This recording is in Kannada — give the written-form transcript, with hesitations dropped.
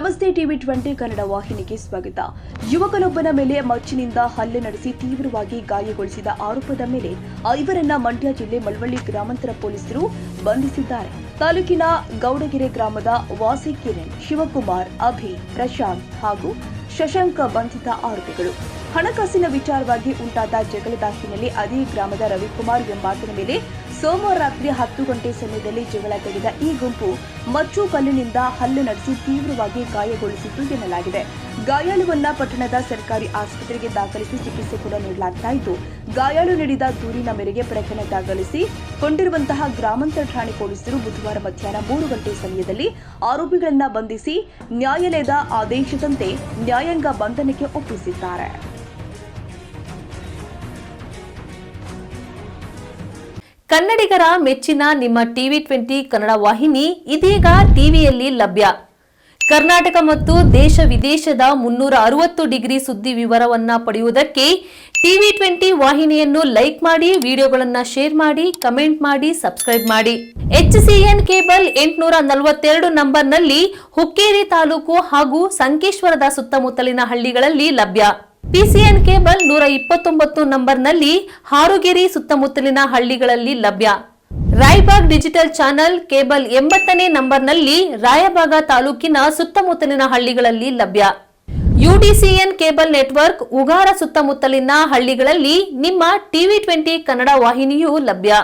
ನಮಸ್ತೆ ಟಿವಿ 20 ಕನ್ನಡ ವಾಹಿನಿಗೆ ಸ್ವಾಗತ. ಯುವಕನೊಬ್ಬನ ಮೇಲೆ ಮಚ್ಚಿನಿಂದ ಹಲ್ಲೆ ನಡೆಸಿ ತೀವ್ರವಾಗಿ ಗಾಯಗೊಳಿಸಿದ ಆರೋಪದ ಮೇಲೆ 5ರನ್ನ ಮಂಡ್ಯ ಜಿಲ್ಲೆ ಮಳವಳ್ಳಿ ಗ್ರಾಮಾಂತರ ಪೊಲೀಸರು ಬಂಧಿಸಿದ್ದಾರೆ. ತಾಲೂಕಿನ ಗೌಡಗೆರೆ ಗ್ರಾಮದ ವಾಸಿ ಕಿರಣ್, ಶಿವಕುಮಾರ್, ಅಭಿ, ಪ್ರಶಾಂತ್ ಹಾಗೂ ಶಶಾಂಕ ಬಂಧಿತ ಆರೋಪಿಗಳು. ಹಣಕಾಸಿನ ವಿಚಾರವಾಗಿ ಉಂಟಾದ ಜಗಳದ ಹಿನ್ನೆಲೆ ಅದೇ ಗ್ರಾಮದ ರವಿಕುಮಾರ್ ಎಂಬಾತನ ಮೇಲೆ ಸೋಮವಾರ ರಾತ್ರಿ 10 ಗಂಟೆ ಸಮಯದಲ್ಲಿ ಜಗಳ ತೆಗೆದ ಈ ಗುಂಪು ಮಚ್ಚು ಕಲ್ಲಿನಿಂದ ಹಲ್ಲೆ ನಡೆಸಿ ತೀವ್ರವಾಗಿ ಗಾಯಗೊಳಿಸಿತ್ತು ಎನ್ನಲಾಗಿದೆ. ಗಾಯಾಳುವನ್ನ ಪಟ್ಟಣದ ಸರ್ಕಾರಿ ಆಸ್ಪತ್ರೆಗೆ ದಾಖಲಿಸಿ ಚಿಕಿತ್ಸೆ ಕೂಡ ನೀಡಲಾಗ್ತಾ ಇದ್ದು, ಗಾಯಾಳು ನೀಡಿದ ದೂರಿನ ಮೇರೆಗೆ ಪ್ರಕರಣ ದಾಖಲಿಸಿ ಕೊಂಡಿರುವಂತಹ ಗ್ರಾಮಾಂತರ ಠಾಣೆ ಪೊಲೀಸರು ಬುಧವಾರ ಮಧ್ಯಾಹ್ನ 3 ಗಂಟೆ ಸಮಯದಲ್ಲಿ ಆರೋಪಿಗಳನ್ನ ಬಂಧಿಸಿ ನ್ಯಾಯಾಲಯದ ಆದೇಶದಂತೆ ನ್ಯಾಯಾಂಗ ಬಂಧನಕ್ಕೆ ಒಪ್ಪಿಸಿದ್ದಾರೆ. ಕನ್ನಡಿಗರ ಮೆಚ್ಚಿನ ನಿಮ್ಮ ಟಿವಿ 20 ಕನ್ನಡ ವಾಹಿನಿ ಇದೀಗ ಟಿವಿಯಲ್ಲಿ ಲಭ್ಯ. ಕರ್ನಾಟಕ ಮತ್ತು ದೇಶ ವಿದೇಶದ 360 ಡಿಗ್ರಿ ಸುದ್ದಿ ವಿವರವನ್ನ ಪಡೆಯುವುದಕ್ಕೆ ಟಿವಿ 20 ವಾಹಿನಿಯನ್ನು ಲೈಕ್ ಮಾಡಿ, ವಿಡಿಯೋಗಳನ್ನು ಶೇರ್ ಮಾಡಿ, ಕಮೆಂಟ್ ಮಾಡಿ, ಸಬ್ಸ್ಕ್ರೈಬ್ ಮಾಡಿ. HCN ಕೇಬಲ್ 842 ನಂಬರ್ನಲ್ಲಿ ಹುಕ್ಕೇರಿ ತಾಲೂಕು ಹಾಗೂ ಸಂಕೇಶ್ವರದ ಸುತ್ತಮುತ್ತಲಿನ ಹಳ್ಳಿಗಳಲ್ಲಿ ಲಭ್ಯ. PCN ಕೇಬಲ್ 129 ನಂಬರ್ನಲ್ಲಿ ಹಾರುಗೆರೆ ಸುತ್ತಮುತ್ತಲಿನ ಹಳ್ಳಿಗಳಲ್ಲಿ ಲಭ್ಯ. ರಾಯಬಾಗ್ ಡಿಜಿಟಲ್ ಚಾನೆಲ್ ಕೇಬಲ್ 80ನೇ ನಂಬರ್ನಲ್ಲಿ ರಾಯಬಾಗ ತಾಲೂಕಿನ ಸುತ್ತಮುತ್ತಲಿನ ಹಳ್ಳಿಗಳಲ್ಲಿ ಲಭ್ಯ. UDCN ಕೇಬಲ್ ನೆಟ್ವರ್ಕ್ ಉಗಾರ ಸುತ್ತಮುತ್ತಲಿನ ಹಳ್ಳಿಗಳಲ್ಲಿ ನಿಮ್ಮ ಟಿವಿ 20 ಕನ್ನಡ ವಾಹಿನಿಯೂ ಲಭ್ಯ.